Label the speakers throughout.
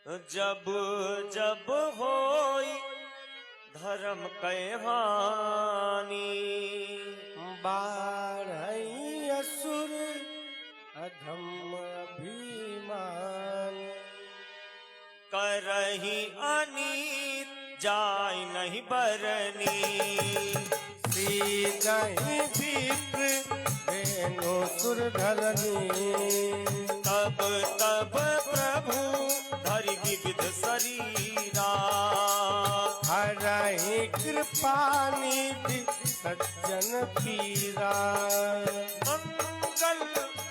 Speaker 1: जब जब होई धर्म कै हानि।
Speaker 2: बाढ़ई असुर अधम अभिमान।
Speaker 1: करही अनीत जाय नहीं बरनी।
Speaker 2: सीधहि विप्र धेनु सुर धरनी।
Speaker 1: तब तब प्रभु धरि विविध शरीरा।
Speaker 2: हरहि कृपा निधि सज्जन पीरा।
Speaker 1: मंगल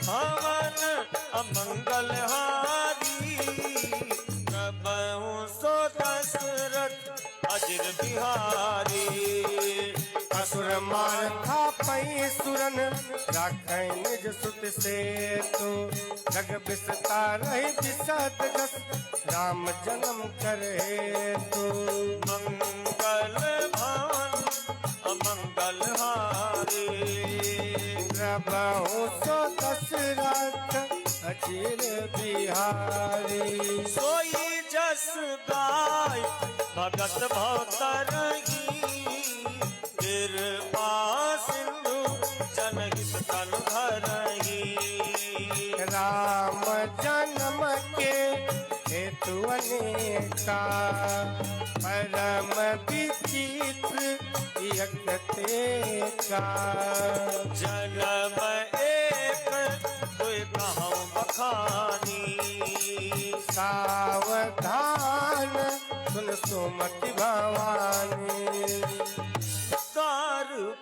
Speaker 1: भवन अमंगल हारी। प्रभु सो दशरथ अजिर बिहारी।
Speaker 2: असुर मार थापै सुरन राखै निज सुत से तो। जग विस्तारहि विशद जस राम जन्म करे तो।
Speaker 1: मंगल भवन अमंगल हारी।
Speaker 2: प्रभु सो दशरथ अजिर बिहारी।
Speaker 1: सोई जस गाय भगत भवतरही। कृपा सिंधु जनहित तनु धरही।
Speaker 2: राम जन्म के हेतु अनेका। परम विचित्र यज्ञते का।
Speaker 1: जन्म एक दुई कहूँ बखानी।
Speaker 2: सावधान सुन सुमति भवानी।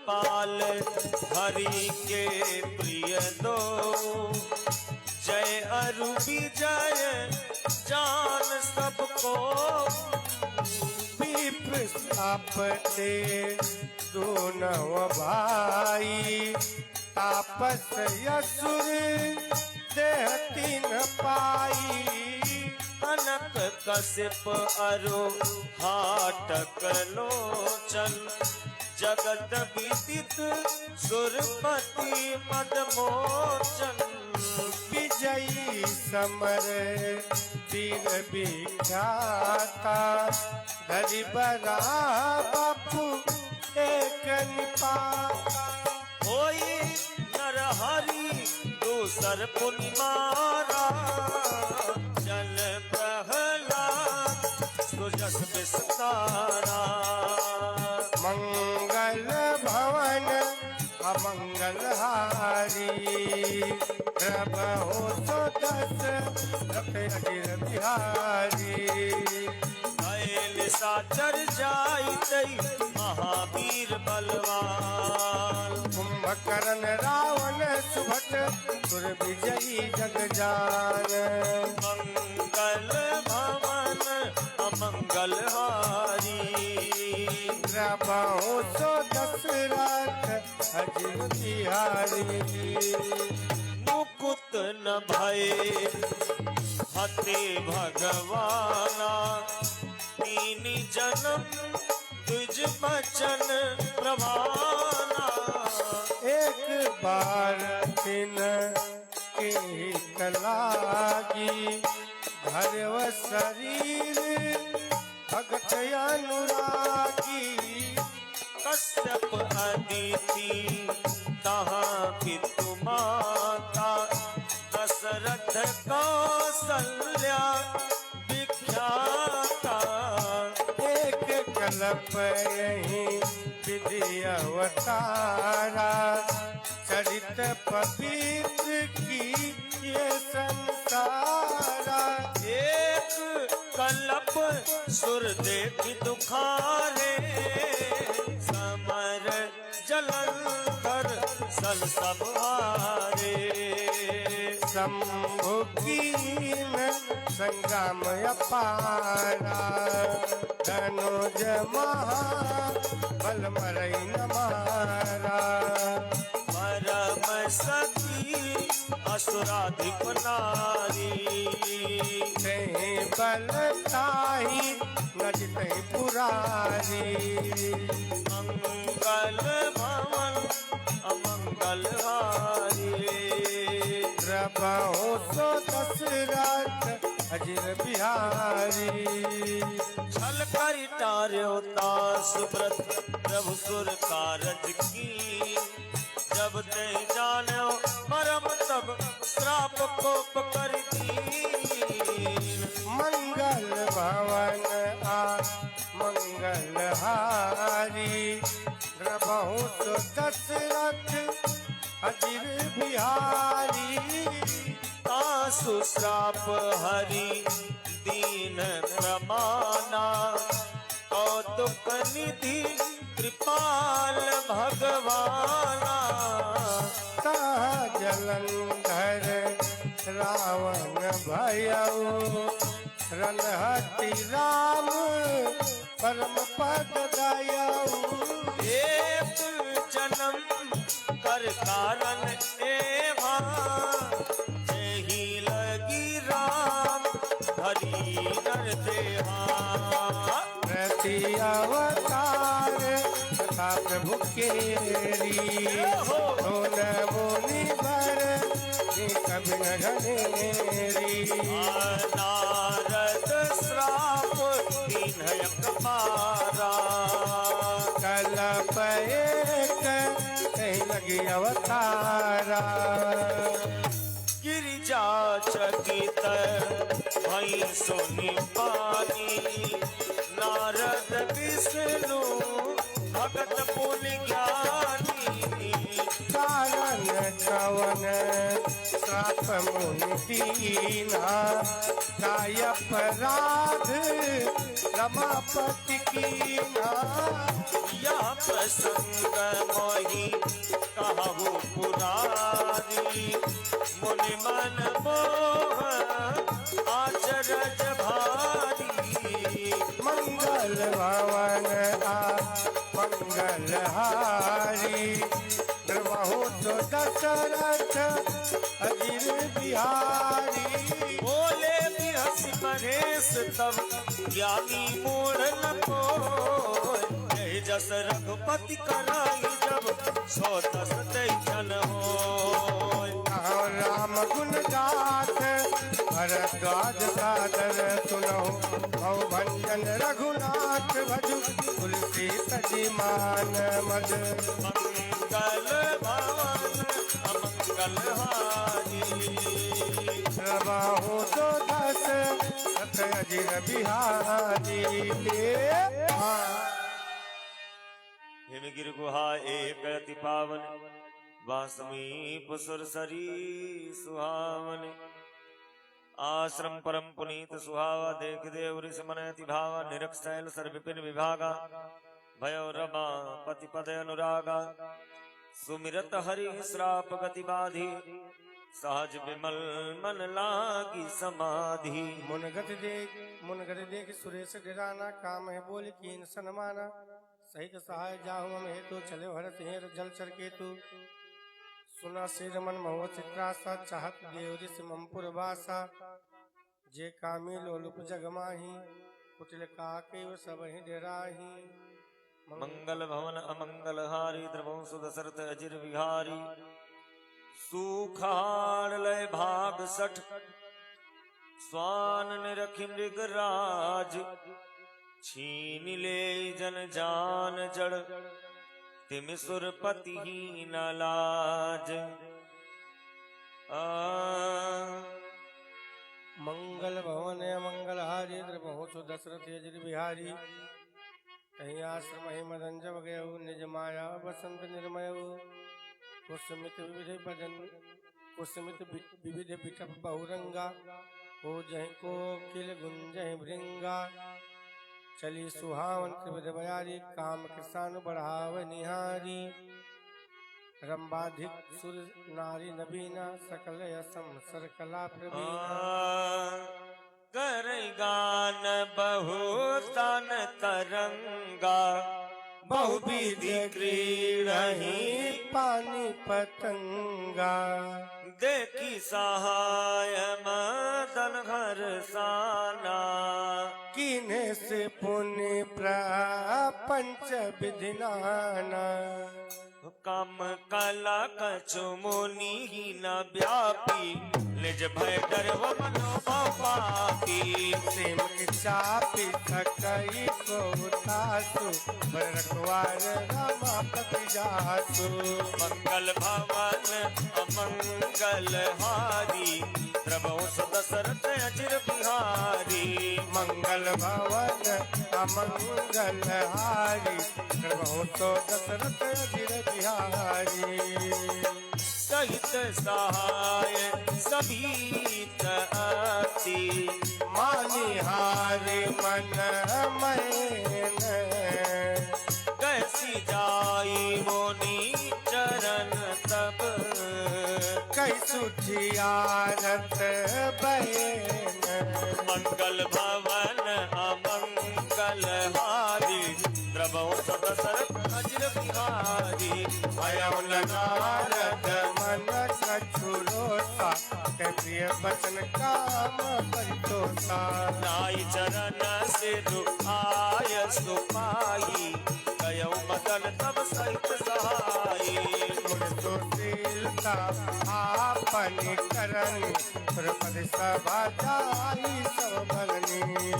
Speaker 1: पाल हरि के प्रिय दो। जय अरु विजय जान सबको।
Speaker 2: विप्र आपते दोनों भाई। तापस असुर देह तीन पाई।
Speaker 1: कनक कश्यप अरु हाटक लोचन। जगत विदित सुरपति मदमोचन।
Speaker 2: विजयी समर वीर विख्याता। धरि बरा बापू एक निपाता।
Speaker 1: होई नर हरि दूसर पुनि मारा। जन प्रहलाद सुजस विस्तारा।
Speaker 2: मंगल भवन अमंगल हारी। प्रभु सो दशरथ अजिर बिहारी।
Speaker 1: भैल साचर जाई तई महावीर बलवान।
Speaker 2: कुंभकर्ण रावण सुभट सुर विजयी जग जान।
Speaker 1: मंगल भवन अमंगल हारी।
Speaker 2: प्रभु सो दशरथ अजिर बिहारी।
Speaker 1: मुकुत न भय हते भगवाना। तीन जन्म तुझ बचन प्रवाना।
Speaker 2: एक बार दिन के लागी। धरव शरीर भगत अनुरागी।
Speaker 1: कश्यप अदिति तहाँ पितु माता। दशरथ कौसल्या विख्याता।
Speaker 2: एक कल्प यही विधि अवतारा। चरित पवित्र की ये संसारा।
Speaker 1: एक कल्प सुर देखि दुखारे। समर जलंधर सल सब हारे।
Speaker 2: शंभु कीन संग्राम अपारा। धनुज महाबल मरई न मारा।
Speaker 1: परम सती असुराधिप नारी।
Speaker 2: तेहि बल ताहि न जितहि पुरारी।
Speaker 1: मंगल भवन अमंगल हारी।
Speaker 2: प्रभु सो दशरथ अजिर बिहारी।
Speaker 1: छल कर टार्यो तास व्रत प्रभु सुर कारज की। जब ते जानो मरम तब श्राप कोप कर दीन।
Speaker 2: मंगल भवन आ मंगल हारी, प्रभु दशरथ अजिर बिहारी।
Speaker 1: तासु श्राप हरि दीन प्रमाना। कौतुक निधि कृपाल भगवाना।
Speaker 2: जलंधर रावण भयऊ, रणहति राम परम पद दयऊ।
Speaker 1: एक जन्म कर कारण एवा। जेहि लगी राम हरि नर देहा।
Speaker 2: प्रति अवतार तथा प्रभु केरी, सोन मुनि बर कभी न घनेरी।
Speaker 1: नारद श्राप दीन मारा।
Speaker 2: कलप एक कहीं लगी अवतारा।
Speaker 1: गिरिजा चकित भई सुनि पानी। नारद विष्णु भगत पुनि ज्ञानी।
Speaker 2: कारण कवन श्राप मुनि दीना। काय अपराध रमापति कीना।
Speaker 1: या प्रसंग मोहि कहु पुरारी। मुनि मन मोह आचरज भारी।
Speaker 2: मंगल भवन आ मंगल हारी, प्रभु दशरथ अजिर बिहारी।
Speaker 1: बोले बिहसि महेश तब ज्ञानी मूढ़ न कोय। जय जस रघुपति कराई जब 110 जन होय।
Speaker 2: राम गुण गाथ भरद्वाज सादर सुनहु। भव भंजन रघुनाथ भजु, तुलसी सजी मान मद।
Speaker 1: मंगल भवन अमंगल हारी।
Speaker 2: प्रभु तो दस रथ अजिर बिहारी।
Speaker 1: हिमगिर गुहा एक अति पावन। वासमीप सुरसरी सुहावन। आश्रम परम पुनीत सुहावा। देख देव ऋष मन अति भावा। निरख शैल सर विपिन विभागा। भयो रमा पति पद अनुरागा। सुमिरत हरि श्राप गति बाधी। सहज विमल मन लागी समाधि।
Speaker 2: मुनगत देख सुरेश डराना। काम है बोल कीन सनमाना। सहित सहाय जाहु हम हेतु, चले भरत हेर जल चर केतु। सुना सिर मन महुआ चित्रासा। चाहत देव ऋषि ममपुर वासा। जे कामी लोलुप जग माही, कुटिल काके सब ही डेराही।
Speaker 1: मंगल भवन अमंगल हारी। द्रवंश दशरथ अजिर विहारी। सुखाड़ लय भाग 60 स्वान निरखि मृग राज। छीन ले जन जान जड़। तिम सुरपति ही न लाज।
Speaker 2: मंगल भवन मंगल हारी। द्रवहु दशरथ अजिर बिहारी। कहीं आश्रम ही मदन जब गयऊ। निज माया बसंत निर्मयऊ। कुसुमित विविध बिटप बहुरंगा। हो जहि को किल गुंजहि भृंगा। चली सुहावन त्रिविध बयारी। काम किसान बढ़ाव निहारी। रंबाधिक सुर नारी नबीना। सकल असम सर कला प्रवीणा।
Speaker 1: कर गान बहु तन तरंगा। बहुविधि क्रीड़हि
Speaker 2: पानी पतंगा।
Speaker 1: देखी सहाय मदन हरसाना।
Speaker 2: कीन्हे से पुण्य प्रपंच विधिनाना।
Speaker 1: कम कला कछु मुनि न व्यापी निज भय डरव मनोभाव पाती
Speaker 2: सेम के चापी सकई को तासु बर रखवार रमापति जासु
Speaker 1: मंगल भवन अमंगल हारी प्रभु सदशरथ अचिर बिहारी
Speaker 2: मंगल भवन अमंगल हारी प्रभु तो दशरथ अजिर बिहारी
Speaker 1: सहित सहाय सभीत अति
Speaker 2: मानिहारी मन मैन
Speaker 1: कैसी जाई मोनी चरण तब
Speaker 2: कैसु जियारत बैन
Speaker 1: मंगल भवन अमंगल हारी प्रभु सदशरथ अजिर बिहारी
Speaker 2: अयम नारद मन कछुरोसा के प्रिय बचन काम परितोषा
Speaker 1: नाई चरण सिधु आय सुपाई गयौ मदन तब सहित सहाई
Speaker 2: सुशीलता आपन करनी प्रपद सभा जाई सब बलनी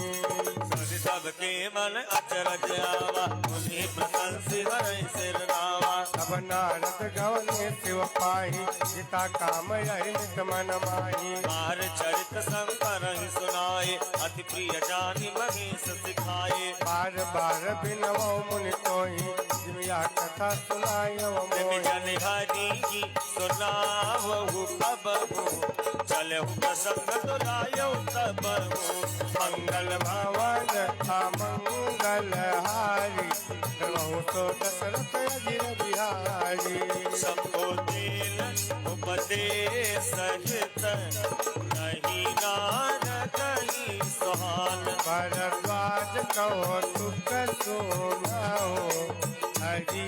Speaker 1: सबके मन अचरज आवा उन्हीं प्रशंसी हरै सिर नावा
Speaker 2: अब नारद गवने शिव पाही जिता काम यही नित मन माही
Speaker 1: मार चरित शंकर ही सुनाए अति प्रिय जानी महेश सिखाए
Speaker 2: बार बार बिनवो मुनि तोही जिमिया कथा सुनायो मोहि
Speaker 1: जन हरि की सुनावहु कबहु चलहु प्रसंग दुलायो तबहु
Speaker 2: मंगल भवन अमंगल हारी प्रभु तो दशरथ अजिर बिहारी
Speaker 1: सबको दीन उपदेश सहित नहीं नारद ही सुहान
Speaker 2: भरद्वाज कहो तुक सुनाओ हरि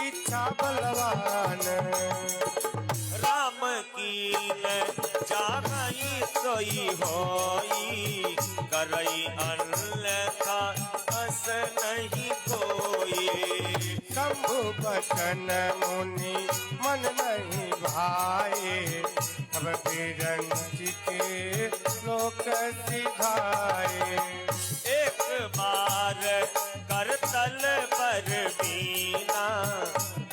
Speaker 2: इच्छा बलवान
Speaker 1: राम कीन जागई सोई होई करई अन्यथा अस नहीं कोई
Speaker 2: शंभु बचन मुनि मन नहीं भाए अब बिरंची के लोक सिधाए
Speaker 1: एक बार करतल पर बीना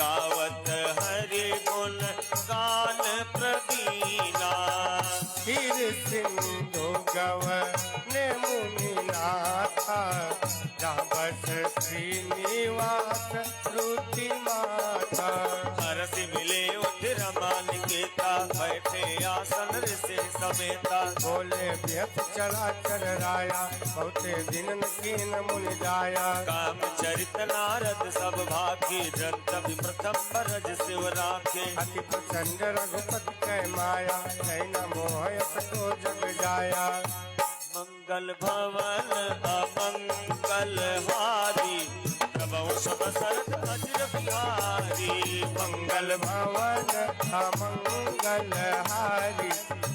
Speaker 1: गावत हरि गुण गान प्रवीणा
Speaker 2: फिर सिंधु गव ने मुनि नाथा जहाँ बस श्रीनिवास रुचि माता
Speaker 1: हरसि मिले उठ रमान केता बैठे आसन ऋषि समेता
Speaker 2: बोले व्यथ चला चर राया बहुते दिन कीन मुनि जाया
Speaker 1: काम चरित नारद सब भागे जंत प्रथम बरज शिव राखे
Speaker 2: अति प्रचंड रघुपति कै माया नैन मोहयस को जग जाया
Speaker 1: मंगल भवन अमंगल हारी प्रभु सदशरथ अजिर बिहारी
Speaker 2: मंगल भवन अमंगल हारी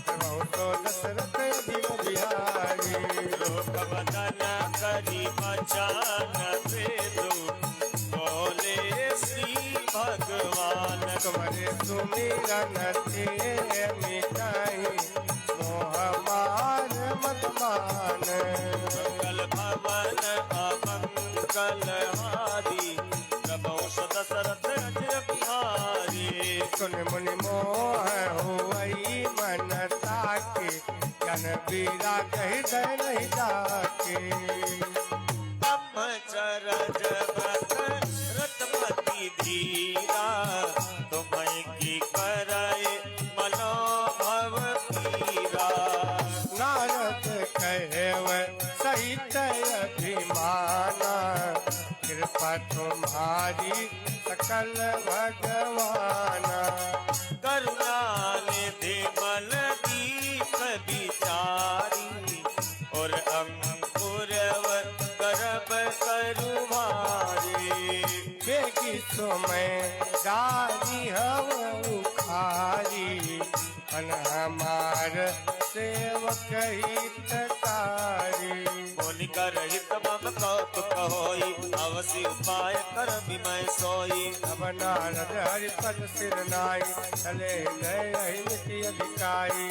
Speaker 2: प्रभु तो दशरथ अजिर बिहारी
Speaker 1: लोक बदन करी बचान वेदु बोले श्री भगवान
Speaker 2: तुम्हारे सुमिरन ते मिटाई मोह मार मत मान
Speaker 1: मंगल भवन अमंगल हारी प्रभु दशरथ अजिर बिहारी
Speaker 2: सुन मुनि मोह हुई मन ताके जन बीरा कही दे नहीं जाके
Speaker 1: ब्रह्मचरज बत रतमति धीरा तुम्हें की करे मनोभव पीरा
Speaker 2: नारद कहव सहित अभिमाना कृपा तुम्हारी सकल भगवाना
Speaker 1: करुणा निधि मन दीप बिचारी और अंकुरव करब करुमारी
Speaker 2: बेगी समय डाली हव उखारी अन हमार सेवक हितकारी
Speaker 1: मुनि करहित मम कौतुक होई अवसि उपाय कर विमय सोई।
Speaker 2: अब नारद हरिपद सिर नाई, चले गए अहिमिति अधिकारी।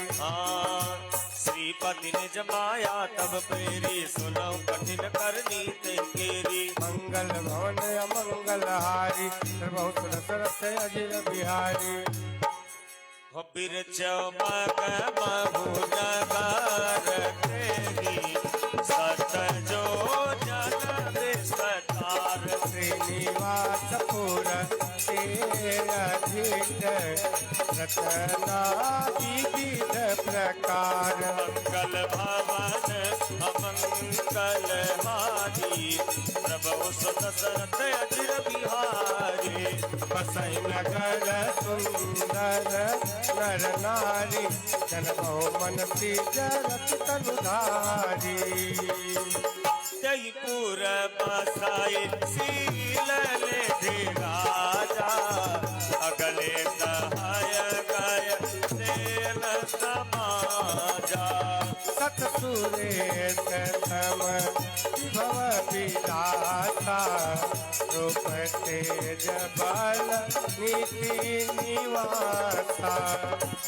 Speaker 1: श्रीपति ने जमाया तब प्रेरी, सुनो कठिन करनी ते केरी।
Speaker 2: मंगल भवन अमंगल हारी, बहुत दशरथ अजिर बिहारी।
Speaker 1: हो बिरचमक महु नगर तेरी, सत जो जन विस्तार।
Speaker 2: श्रीनिवास पुर तेरा धीट, रतना विविध प्रकार।
Speaker 1: मंगल भवन अमंगल हारी, प्रभु सुत दशरथ अजिर बिहारी।
Speaker 2: बसई नगर सुंदर नर नारी, जन बहु मन जरत तनुधारी।
Speaker 1: जयपुर बसाई सील ले राजा, अगले सहाय गय सेन समाजा।
Speaker 2: सत सुरेश तम विभव विलासा, रूप तेज बल नीति निवासा।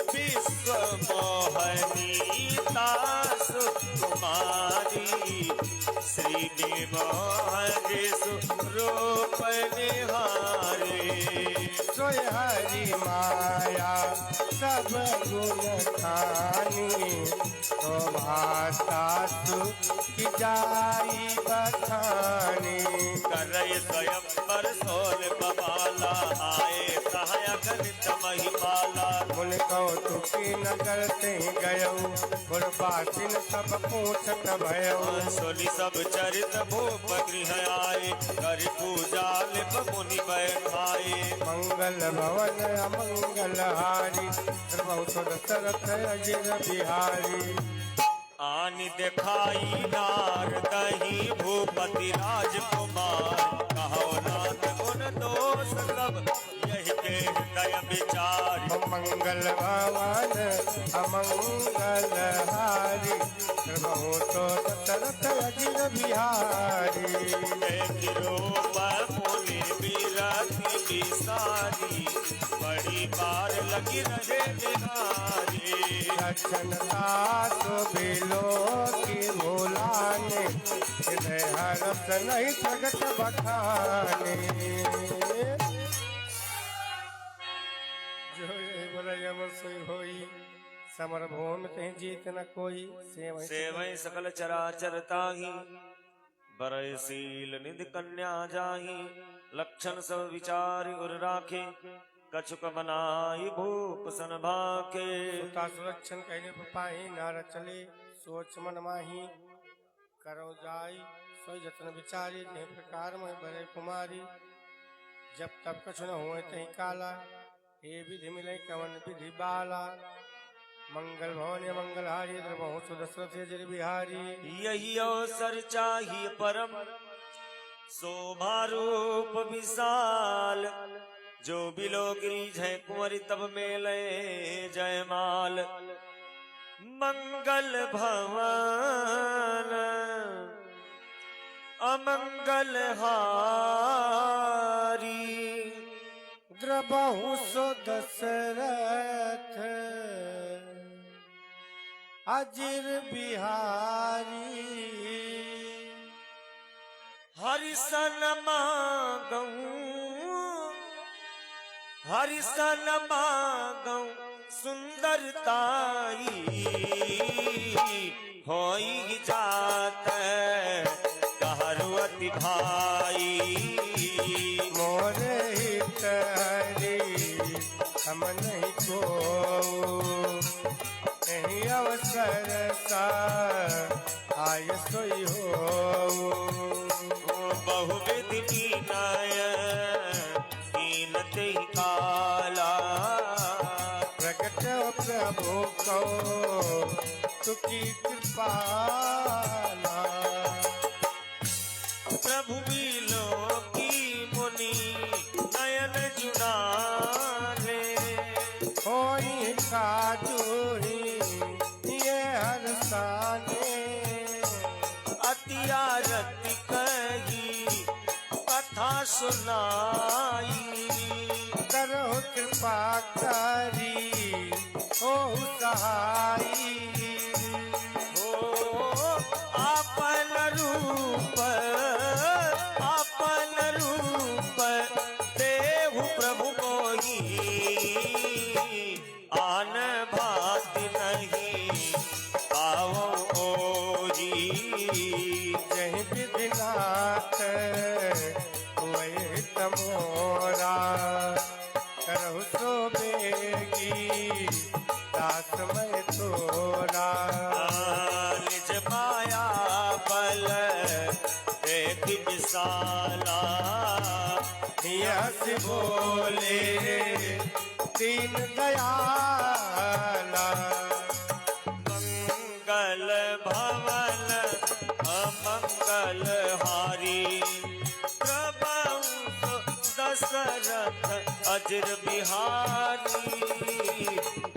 Speaker 1: विश्व मोहनीता सुकुमारी, श्री निवारी रूप निहारी।
Speaker 2: सोय हरि माया सब गुण खानी, तो भाषा सुखी जाई बखानी।
Speaker 1: करय स्वयंवर सोल बबाला, आए सहायक नित महिपाला।
Speaker 2: मुन कौतुकी नगर ते गयऊ, गुरबासिन सब पूछत भयऊ।
Speaker 1: सुनि सब चरित भूप गृह आए, कर पूजा लिप मुनि बैठाए।
Speaker 2: मंगल भवन अमंगल हारी, बहुत दशरथ अजिर बिहारी।
Speaker 1: आनि दिखाई नार दही भूपति राजकुमार, कहो नाथ गुण दोष सब यही के हृदय विचार।
Speaker 2: मंगल भवन अमंगल हारी, बहुत दशरथ अजिर बिहारी।
Speaker 1: रूप मुनि बिरति बिसारी, बड़ी बार लगी रहे निहारी।
Speaker 2: दक्षिण दास बिलो की भोलाने, हृदय हरत नहीं जगत बखाने। जो ये बोला यमन सोई होई, समर भूमि कहीं जीत न कोई।
Speaker 1: सेवै सकल चराचर ताहि, बरय शील निधि कन्या जाहि। लक्षण सब विचार उर राखे, कछुक बनाई भूप सन भाके।
Speaker 2: सुता सुलक्षण कहने पाही, नार चले सोच मन माही। करो जाई सोई जतन विचारी, जिह प्रकार में भरे कुमारी। जब तब कछु न हुए तही काला, हे विधि मिले कवन विधि बाला। मंगल भवन मंगल हारी, बहुत सुदशरथ अजिर बिहारी।
Speaker 1: यही अवसर चाहिए परम, शोभा रूप विशाल। जो बिलो गिरिज है कुंवरी, तब मेले जयमाल। मंगल भवन अमंगल हारी,
Speaker 2: द्रबहु सो दशरथ अजिर बिहारी।
Speaker 1: हरिसन मागऊं हरिसन मागऊं सुंदरताई। होई जात कहरुअति भाई।
Speaker 2: मोरे हित हरि हम नहीं को, यही अवसर सा आय सोई हो।
Speaker 1: बहुविधि कीनाय कीनते काला।
Speaker 2: प्रकट प्रभु को तुकी कृपाला।
Speaker 1: प्रभु मिलो की मुनि नयन जुड़ाले।
Speaker 2: होई काजू ही ये
Speaker 1: सुनाई।
Speaker 2: करो कृपा करी ओ सहाई।
Speaker 1: हो आपन रूप देहु प्रभु कोई, आन भाति नहीं पावो ओरी।
Speaker 2: जहि विधिनाथ वही तमोरा, करहु सो बेगी दास मैं तोरा।
Speaker 1: निज माया बल देख विशाला,
Speaker 2: यस बोले दीन दयाला।
Speaker 1: मंगल भवन अमंगल हारी, प्रभु दशरथ अजर बिहारी।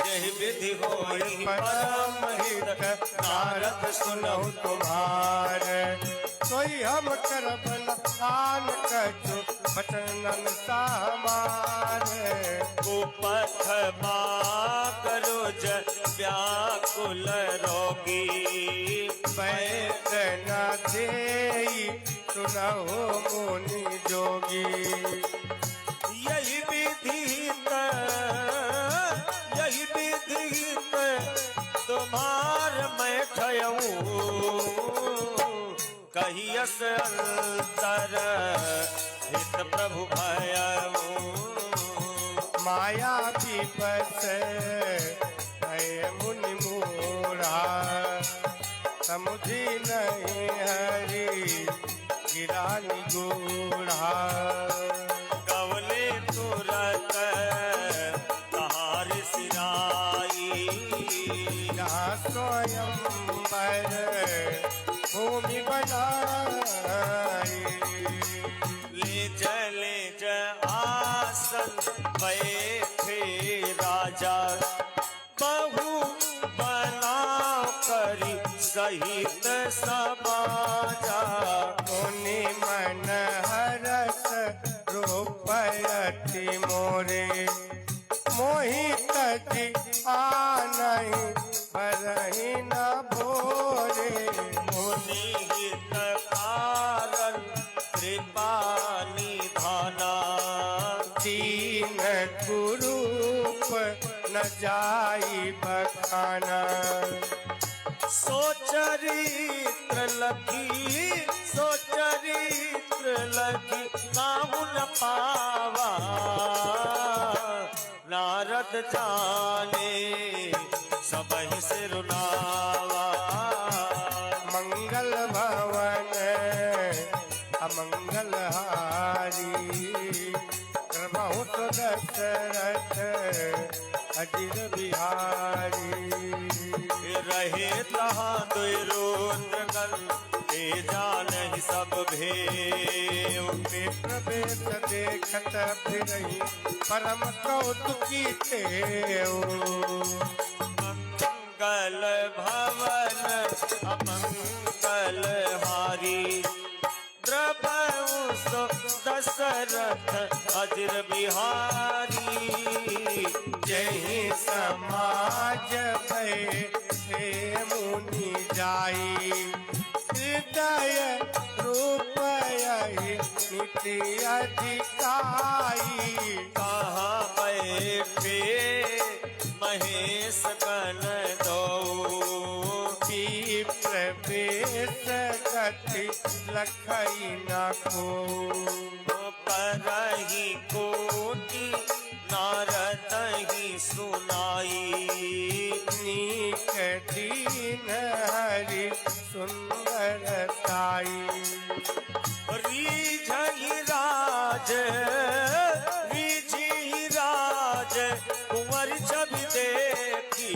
Speaker 1: जय विधि होई
Speaker 2: परम हित नारद सुनहु तुम्हार। सोई हम करब नसान कछु बचनन सामार।
Speaker 1: उपथ करो व्याकुल रोगी,
Speaker 2: वैद न देई सुनहु मुनि जोगी।
Speaker 1: यही विधित तुम्हार मैं ठयऊं। कहियस अंतर हित प्रभु भयऊं।
Speaker 2: माया विपस है मुनि मूढ़ा, समुझी नहीं हरि गिरा निगूढ़ा।
Speaker 1: कवले तुरत तहार सिराई,
Speaker 2: जहाँ स्वयंवर भूमि बनाई।
Speaker 1: ले ज आसन बैठे राजा, बहु बना करी सहित समाजा।
Speaker 2: मुनि मन हरस रूपयति मोरे, मोहित जी आनहि भरहि न भोरे।
Speaker 1: मुनि हित कारण कृपा निधाना,
Speaker 2: दीन कुरूप न जाई बखाना।
Speaker 1: सोचरित्र लखी काहू न पावा। नारद जाने सबहि से रुलावा।
Speaker 2: मंगल भवन अमंगल हारी, करबहु तो दशरथ अजिर बिहारी।
Speaker 1: रहे तहाँ दुई रुद्रगण, ते जानहि सब भेव।
Speaker 2: प्रवेश देखत फिरहि परम कौतुकी तेऊ।
Speaker 1: मंगल भवन अमंगल हारी, द्रवहु सो दशरथ अजर बिहारी।
Speaker 2: जहि समाज बैठे मुनि जाई, हृदय रूपयहि नीति अधिकाई।
Speaker 1: कहाँ बैठे महेश गण दो,
Speaker 2: प्रवेश गति लखई न को।
Speaker 1: परहि कोटि नारद ही सुनाई।
Speaker 2: नीक दीन हरि सुंदरताई।
Speaker 1: रीझहि राज कुंवर छवि देखी।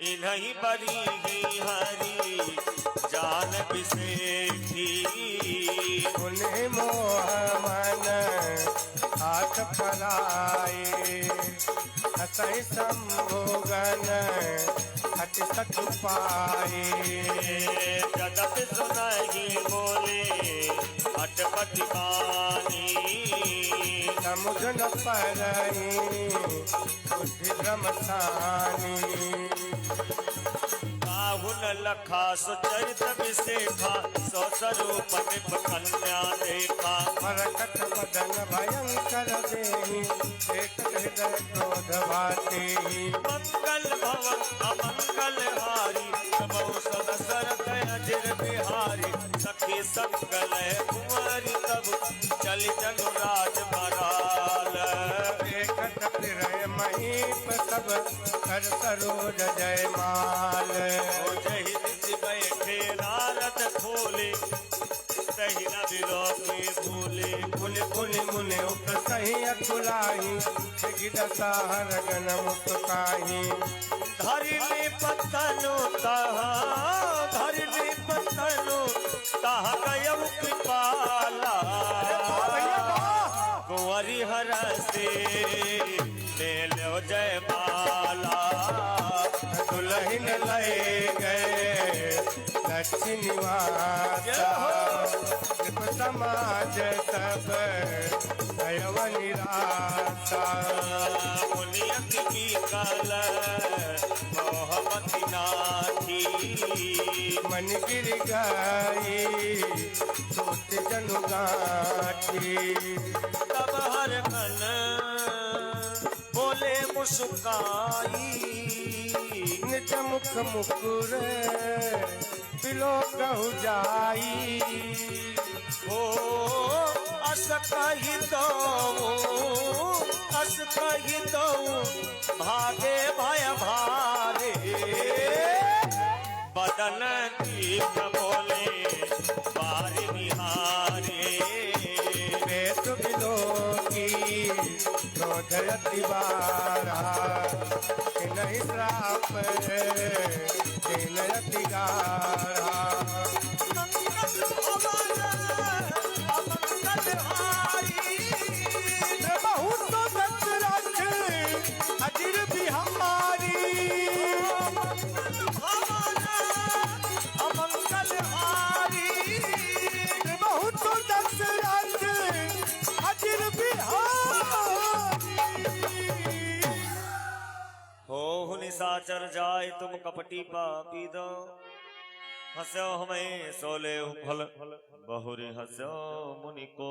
Speaker 1: इन्हीं बरी हरि जान बिसेठी।
Speaker 2: उन्हें मोह मन हाथ पराए, हसै संभोगन अति सत पाए।
Speaker 1: जगत सुनहि बोले अट विद्यपति बानी
Speaker 2: समुझ न परई बुद्धि ब्रह्मसानी
Speaker 1: काहुन लखा सुचरित विशेखा सौ स्वरूप निप कन्या देखा
Speaker 2: मरकट बदन भयंकर देहि देखत हृदय क्रोध भातेहि
Speaker 1: मंगल भवन अमंगल हारी प्रभु सदशरथ अजिर बिहारी सखी संगल कुंवरी तब चल जनु राज मराल
Speaker 2: एकट हृदय महीप सब कर सरोज जयमाल
Speaker 1: जय दिस बैठे नारद खोले सही न विलोके भूले
Speaker 2: पुनि पुनि मुनि उपसहि अकुलाहि गिद साहर गन मुस्काहि
Speaker 1: धरिणी पतनु तहा धरिणी पतनु तहा गयउ कृपाला कुंवरी हर से ले लो जयमाला
Speaker 2: दुल्हन लय गए लक्ष्मीवास नृप समाज सब भयव निराशा
Speaker 1: मुनियक की कल मोहमती नाथी
Speaker 2: मन गिर गई सोच जनु गाठी
Speaker 1: तब हर मन बोले मुस्काई
Speaker 2: निज मुख मुकुर पिलो कहु जाई
Speaker 1: हो अस कही दो भागे भय भारे बदन दीप बोले बारी बिहारे
Speaker 2: वेद बिलो की क्रोधयति बारा नहीं श्राप नयति गारा बहुत दशरथ अजिर बिहारी
Speaker 1: अमंगल हारी
Speaker 2: बहुत दशरथ अजिर बिहारी
Speaker 1: हो निशाचर जाय तुम कपटी पापी दो हस्यो हमें सोले फल बहुरी हस्यो मुनि को